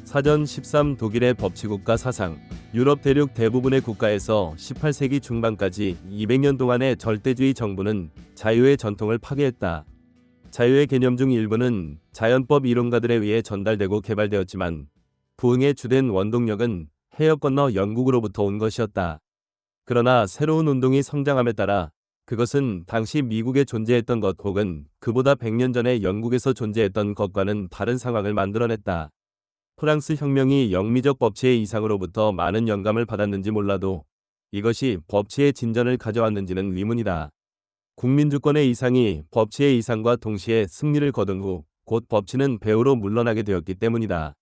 사전 13 독일의 법치국가 사상. 유럽 대륙 대부분의 국가에서 18세기 중반까지 200년 동안의 절대주의 정부는 자유의 전통을 파괴했다. 자유의 개념 중 일부는 자연법 이론가들에 의해 전달되고 개발되었지만 부흥의 주된 원동력은 해역 건너 영국으로부터 온 것이었다. 그러나 새로운 운동이 성장함에 따라 그것은 당시 미국에 존재했던 것 혹은 그보다 100년 전에 영국에서 존재했던 것과는 다른 상황을 만들어냈다. 프랑스 혁명이 영미적 법치의 이상으로부터 많은 영감을 받았는지 몰라도 이것이 법치의 진전을 가져왔는지는 의문이다. 국민주권의 이상이 법치의 이상과 동시에 승리를 거둔 후 곧 법치는 배후로 물러나게 되었기 때문이다.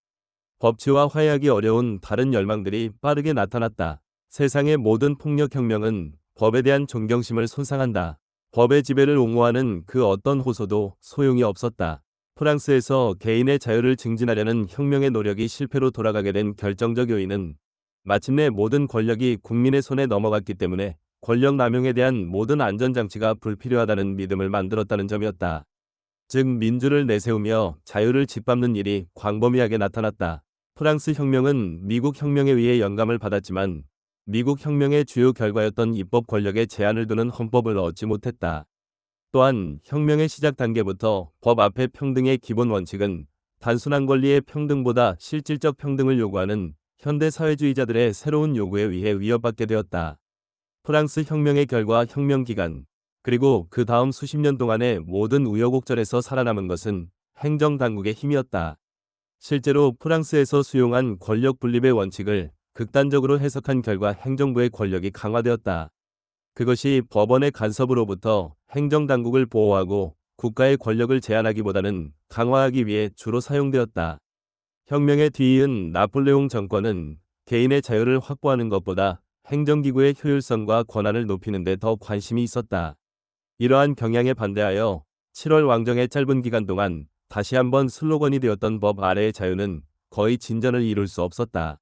법치와 화해하기 어려운 다른 열망들이 빠르게 나타났다. 세상의 모든 폭력혁명은 법에 대한 존경심을 손상한다. 법의 지배를 옹호하는 그 어떤 호소도 소용이 없었다. 프랑스에서 개인의 자유를 증진하려는 혁명의 노력이 실패로 돌아가게 된 결정적 요인은 마침내 모든 권력이 국민의 손에 넘어갔기 때문에 권력 남용에 대한 모든 안전장치가 불필요하다는 믿음을 만들었다는 점이었다. 즉 민주를 내세우며 자유를 짓밟는 일이 광범위하게 나타났다. 프랑스 혁명은 미국 혁명에 의해 영감을 받았지만 미국 혁명의 주요 결과였던 입법 권력에 제한을 두는 헌법을 얻지 못했다. 또한 혁명의 시작 단계부터 법 앞에 평등의 기본 원칙은 단순한 권리의 평등보다 실질적 평등을 요구하는 현대 사회주의자들의 새로운 요구에 의해 위협받게 되었다. 프랑스 혁명의 결과 혁명 기간, 그리고 그 다음 수십 년 동안의 모든 우여곡절에서 살아남은 것은 행정당국의 힘이었다. 실제로 프랑스에서 수용한 권력 분립의 원칙을 극단적으로 해석한 결과 행정부의 권력이 강화되었다. 그것이 법원의 간섭으로부터 행정당국을 보호하고 국가의 권력을 제한하기보다는 강화하기 위해 주로 사용되었다. 혁명에 뒤이은 나폴레옹 정권은 개인의 자유를 확보하는 것보다 행정기구의 효율성과 권한을 높이는 데 더 관심이 있었다. 이러한 경향에 반대하여 7월 왕정의 짧은 기간 동안 다시 한번 슬로건이 되었던 법 아래의 자유는 거의 진전을 이룰 수 없었다.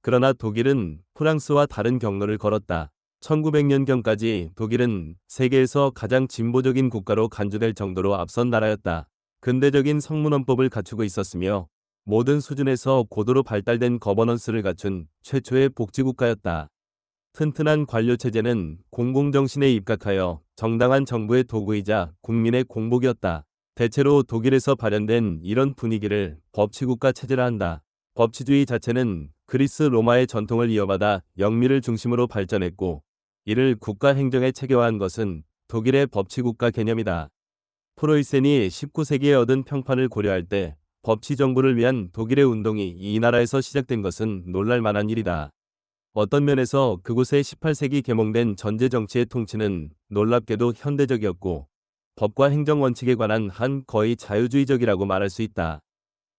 그러나 독일은 프랑스와 다른 경로를 걸었다. 1900년경까지 독일은 세계에서 가장 진보적인 국가로 간주될 정도로 앞선 나라였다. 근대적인 성문헌법을 갖추고 있었으며 모든 수준에서 고도로 발달된 거버넌스를 갖춘 최초의 복지국가였다. 튼튼한 관료체제는 공공정신에 입각하여 정당한 정부의 도구이자 국민의 공복이었다. 대체로 독일에서 발현된 이런 분위기를 법치국가 체제라 한다. 법치주의 자체는 그리스 로마의 전통을 이어받아 영미를 중심으로 발전했고 이를 국가 행정에 체계화한 것은 독일의 법치국가 개념이다. 프로이센이 19세기에 얻은 평판을 고려할 때 법치정부를 위한 독일의 운동이 이 나라에서 시작된 것은 놀랄만한 일이다. 어떤 면에서 그곳의 18세기 계몽된 전제정치의 통치는 놀랍게도 현대적이었고 법과 행정 원칙에 관한 한 거의 자유주의적이라고 말할 수 있다.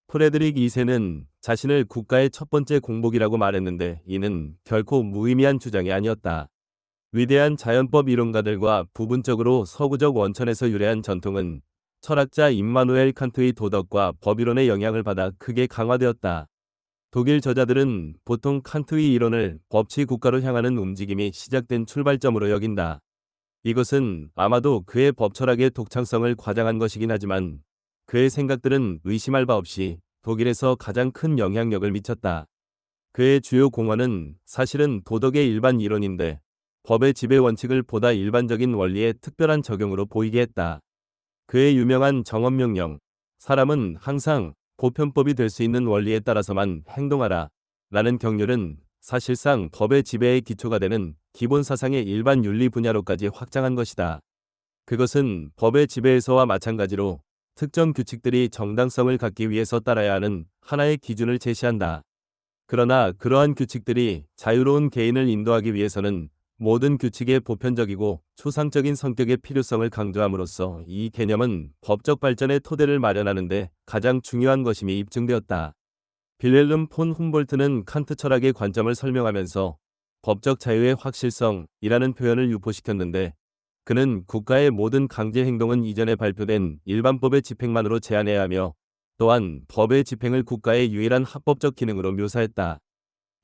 프레드릭 2세는 자신을 국가의 첫 번째 공복이라고 말했는데 이는 결코 무의미한 주장이 아니었다. 위대한 자연법 이론가들과 부분적으로 서구적 원천에서 유래한 전통은 철학자 임마누엘 칸트의 도덕과 법이론의 영향을 받아 크게 강화되었다. 독일 저자들은 보통 칸트의 이론을 법치 국가로 향하는 움직임이 시작된 출발점으로 여긴다. 이것은 아마도 그의 법철학의 독창성을 과장한 것이긴 하지만 그의 생각들은 의심할 바 없이 독일에서 가장 큰 영향력을 미쳤다. 그의 주요 공헌은 사실은 도덕의 일반 이론인데 법의 지배 원칙을 보다 일반적인 원리의 특별한 적용으로 보이게 했다. 그의 유명한 정언명령, 사람은 항상 보편법이 될 수 있는 원리에 따라서만 행동하라 라는 경륜은 사실상 법의 지배의 기초가 되는 기본 사상의 일반 윤리 분야로까지 확장한 것이다. 그것은 법의 지배에서와 마찬가지로 특정 규칙들이 정당성을 갖기 위해서 따라야 하는 하나의 기준을 제시한다. 그러나 그러한 규칙들이 자유로운 개인을 인도하기 위해서는 모든 규칙의 보편적이고 추상적인 성격의 필요성을 강조함으로써 이 개념은 법적 발전의 토대를 마련하는 데 가장 중요한 것임이 입증되었다. 빌헬름 폰 훔볼트는 칸트 철학의 관점을 설명하면서 법적 자유의 확실성이라는 표현을 유포시켰는데 그는 국가의 모든 강제 행동은 이전에 발표된 일반법의 집행만으로 제한해야 하며 또한 법의 집행을 국가의 유일한 합법적 기능으로 묘사했다.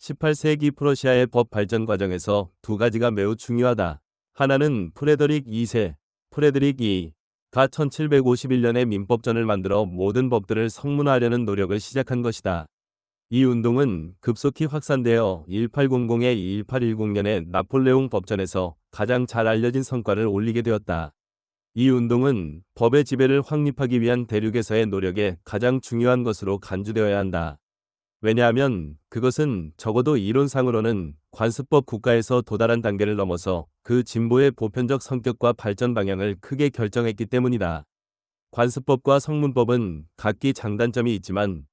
18세기 프러시아의 법 발전 과정에서 두 가지가 매우 중요하다. 하나는 프레드릭 2세, 프레드릭 2가 1751년에 민법전을 만들어 모든 법들을 성문화하려는 노력을 시작한 것이다. 이 운동은 급속히 확산되어 1800-1810년의 나폴레옹 법전에서 가장 잘 알려진 성과를 올리게 되었다. 이 운동은 법의 지배를 확립하기 위한 대륙에서의 노력에 가장 중요한 것으로 간주되어야 한다. 왜냐하면 그것은 적어도 이론상으로는 관습법 국가에서 도달한 단계를 넘어서 그 진보의 보편적 성격과 발전 방향을 크게 결정했기 때문이다. 관습법과 성문법은 각기 장단점이 있지만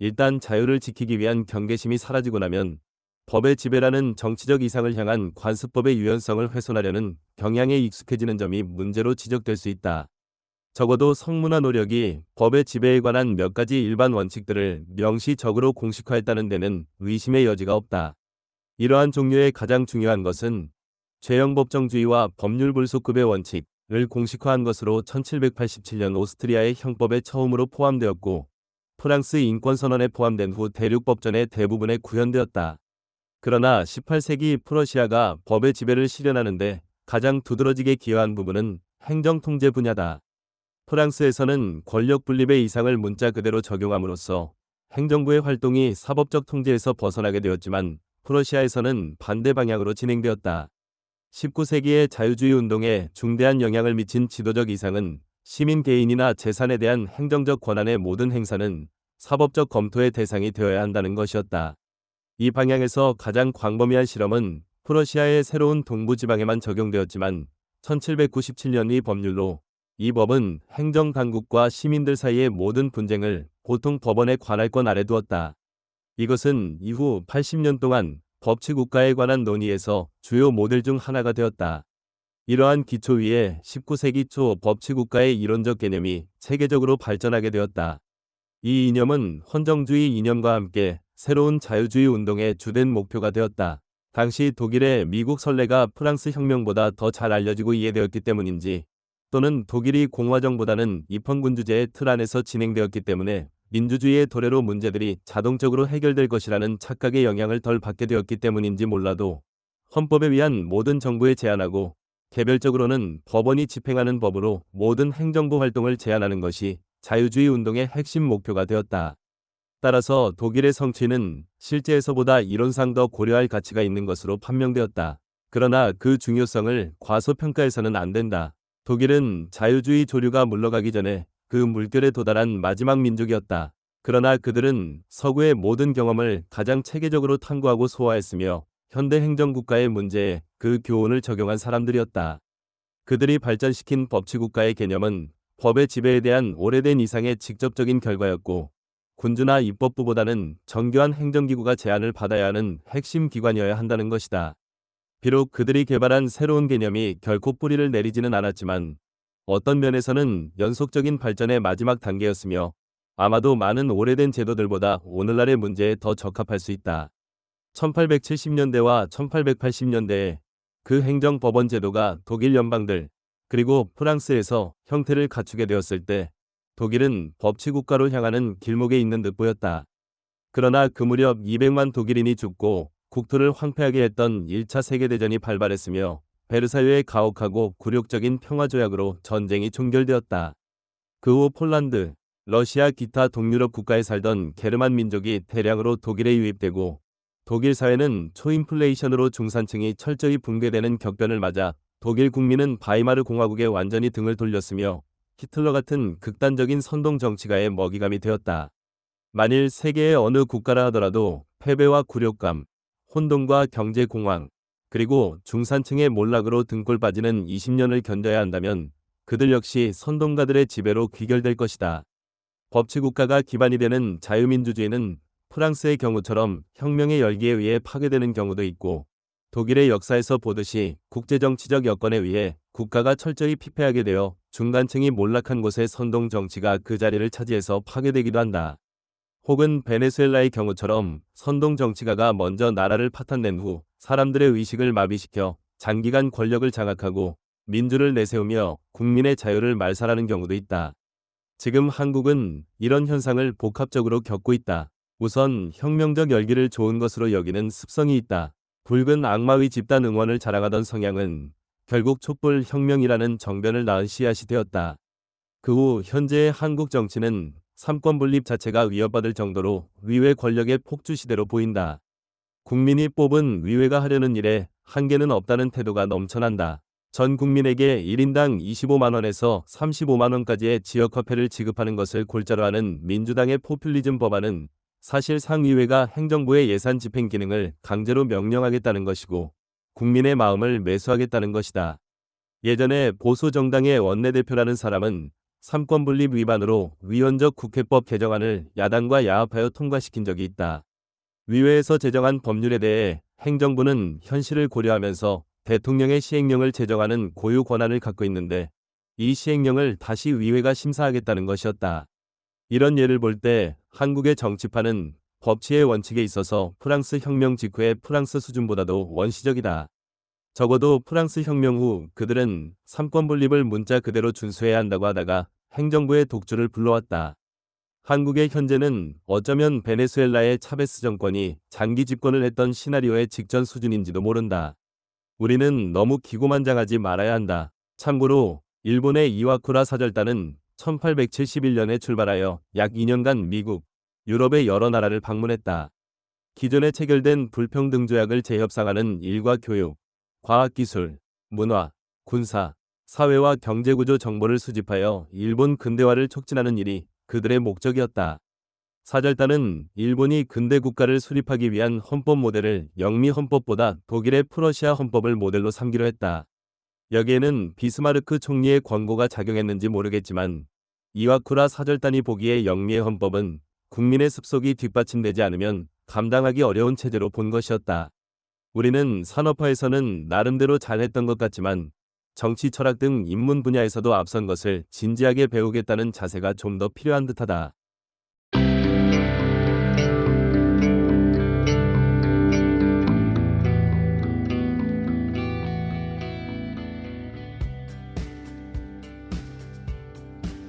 일단 자유를 지키기 위한 경계심이 사라지고 나면 법의 지배라는 정치적 이상을 향한 관습법의 유연성을 훼손하려는 경향에 익숙해지는 점이 문제로 지적될 수 있다. 적어도 성문화 노력이 법의 지배에 관한 몇 가지 일반 원칙들을 명시적으로 공식화했다는 데는 의심의 여지가 없다. 이러한 종류의 가장 중요한 것은 죄형법정주의와 법률 불속급의 원칙을 공식화한 것으로 1787년 오스트리아의 형법에 처음으로 포함되었고 프랑스 인권선언에 포함된 후 대륙법전의 대부분에 구현되었다. 그러나 18세기 프러시아가 법의 지배를 실현하는데 가장 두드러지게 기여한 부분은 행정통제 분야다. 프랑스에서는 권력 분립의 이상을 문자 그대로 적용함으로써 행정부의 활동이 사법적 통제에서 벗어나게 되었지만 프러시아에서는 반대 방향으로 진행되었다. 19세기의 자유주의 운동에 중대한 영향을 미친 지도적 이상은 시민 개인이나 재산에 대한 행정적 권한의 모든 행사는 사법적 검토의 대상이 되어야 한다는 것이었다. 이 방향에서 가장 광범위한 실험은 프러시아의 새로운 동부지방에만 적용되었지만 1797년의 법률로 이 법은 행정당국과 시민들 사이의 모든 분쟁을 보통 법원의 관할권 아래 두었다. 이것은 이후 80년 동안 법치국가에 관한 논의에서 주요 모델 중 하나가 되었다. 이러한 기초 위에 19세기 초 법치국가의 이론적 개념이 체계적으로 발전하게 되었다. 이 이념은 헌정주의 이념과 함께 새로운 자유주의 운동의 주된 목표가 되었다. 당시 독일의 미국 선례가 프랑스 혁명보다 더 잘 알려지고 이해되었기 때문인지 또는 독일이 공화정보다는 입헌군주제의 틀 안에서 진행되었기 때문에 민주주의의 도래로 문제들이 자동적으로 해결될 것이라는 착각의 영향을 덜 받게 되었기 때문인지 몰라도 헌법에 의한 모든 정부에 제한하고 개별적으로는 법원이 집행하는 법으로 모든 행정부 활동을 제한하는 것이 자유주의 운동의 핵심 목표가 되었다. 따라서 독일의 성취는 실제에서보다 이론상 더 고려할 가치가 있는 것으로 판명되었다. 그러나 그 중요성을 과소평가해서는 안 된다. 독일은 자유주의 조류가 물러가기 전에 그 물결에 도달한 마지막 민족이었다. 그러나 그들은 서구의 모든 경험을 가장 체계적으로 탐구하고 소화했으며 현대 행정국가의 문제에 그 교훈을 적용한 사람들이었다. 그들이 발전시킨 법치국가의 개념은 법의 지배에 대한 오래된 이상의 직접적인 결과였고 군주나 입법부보다는 정교한 행정기구가 제한을 받아야 하는 핵심 기관이어야 한다는 것이다. 비록 그들이 개발한 새로운 개념이 결코 뿌리를 내리지는 않았지만 어떤 면에서는 연속적인 발전의 마지막 단계였으며 아마도 많은 오래된 제도들보다 오늘날의 문제에 더 적합할 수 있다. 1870년대와 1880년대에 그 행정법원 제도가 독일 연방들 그리고 프랑스에서 형태를 갖추게 되었을 때 독일은 법치국가로 향하는 길목에 있는 듯 보였다. 그러나 그 무렵 200만 독일인이 죽고 국토를 황폐하게 했던 1차 세계대전이 발발했으며 베르사유의 가혹하고 굴욕적인 평화조약으로 전쟁이 종결되었다. 그 후 폴란드, 러시아 기타 동유럽 국가에 살던 게르만 민족이 대량으로 독일에 유입되고 독일 사회는 초인플레이션으로 중산층이 철저히 붕괴되는 격변을 맞아 독일 국민은 바이마르 공화국에 완전히 등을 돌렸으며 히틀러 같은 극단적인 선동 정치가의 먹이감이 되었다. 만일 세계의 어느 국가라 하더라도 패배와 굴욕감, 혼돈과 경제 공황, 그리고 중산층의 몰락으로 등골 빠지는 20년을 견뎌야 한다면 그들 역시 선동가들의 지배로 귀결될 것이다. 법치국가가 기반이 되는 자유민주주의는 프랑스의 경우처럼 혁명의 열기에 의해 파괴되는 경우도 있고 독일의 역사에서 보듯이 국제정치적 여건에 의해 국가가 철저히 피폐하게 되어 중간층이 몰락한 곳의 선동 정치가 그 자리를 차지해서 파괴되기도 한다. 혹은 베네수엘라의 경우처럼 선동 정치가가 먼저 나라를 파탄낸 후 사람들의 의식을 마비시켜 장기간 권력을 장악하고 민주를 내세우며 국민의 자유를 말살하는 경우도 있다. 지금 한국은 이런 현상을 복합적으로 겪고 있다. 우선 혁명적 열기를 좋은 것으로 여기는 습성이 있다. 붉은 악마의 집단 응원을 자랑하던 성향은 결국 촛불 혁명이라는 정변을 낳은 씨앗이 되었다. 그 후 현재의 한국 정치는 삼권 분립 자체가 위협받을 정도로 의회 권력의 폭주시대로 보인다. 국민이 뽑은 의회가 하려는 일에 한계는 없다는 태도가 넘쳐난다. 전 국민에게 1인당 25만 원에서 35만 원까지의 지역화폐를 지급하는 것을 골자로 하는 민주당의 포퓰리즘 법안은 사실 상의회가 행정부의 예산 집행 기능을 강제로 명령하겠다는 것이고 국민의 마음을 매수하겠다는 것이다. 예전에 보수 정당의 원내대표라는 사람은 삼권 분립 위반으로 위헌적 국회법 개정안을 야당과 야합하여 통과시킨 적이 있다. 의회에서 제정한 법률에 대해 행정부는 현실을 고려하면서 대통령의 시행령을 제정하는 고유 권한을 갖고 있는데 이 시행령을 다시 의회가 심사하겠다는 것이었다. 이런 예를 볼 때 한국의 정치판은 법치의 원칙에 있어서 프랑스 혁명 직후의 프랑스 수준보다도 원시적이다. 적어도 프랑스 혁명 후 그들은 삼권 분립을 문자 그대로 준수해야 한다고 하다가 행정부의 독주를 불러왔다. 한국의 현재는 어쩌면 베네수엘라의 차베스 정권이 장기 집권을 했던 시나리오의 직전 수준인지도 모른다. 우리는 너무 기고만장하지 말아야 한다. 참고로 일본의 이와쿠라 사절단은 1871년에 출발하여 약 2년간 미국, 유럽의 여러 나라를 방문했다. 기존에 체결된 불평등 조약을 재협상하는 일과 교육, 과학기술, 문화, 군사, 사회와 경제구조 정보를 수집하여 일본 근대화를 촉진하는 일이 그들의 목적이었다. 사절단은 일본이 근대 국가를 수립하기 위한 헌법 모델을 영미 헌법보다 독일의 프러시아 헌법을 모델로 삼기로 했다. 여기에는 비스마르크 총리의 권고가 작용했는지 모르겠지만 이와쿠라 사절단이 보기에 영미의 헌법은 국민의 습속이 뒷받침되지 않으면 감당하기 어려운 체제로 본 것이었다. 우리는 산업화에서는 나름대로 잘했던 것 같지만 정치 철학 등 인문 분야에서도 앞선 것을 진지하게 배우겠다는 자세가 좀 더 필요한 듯하다.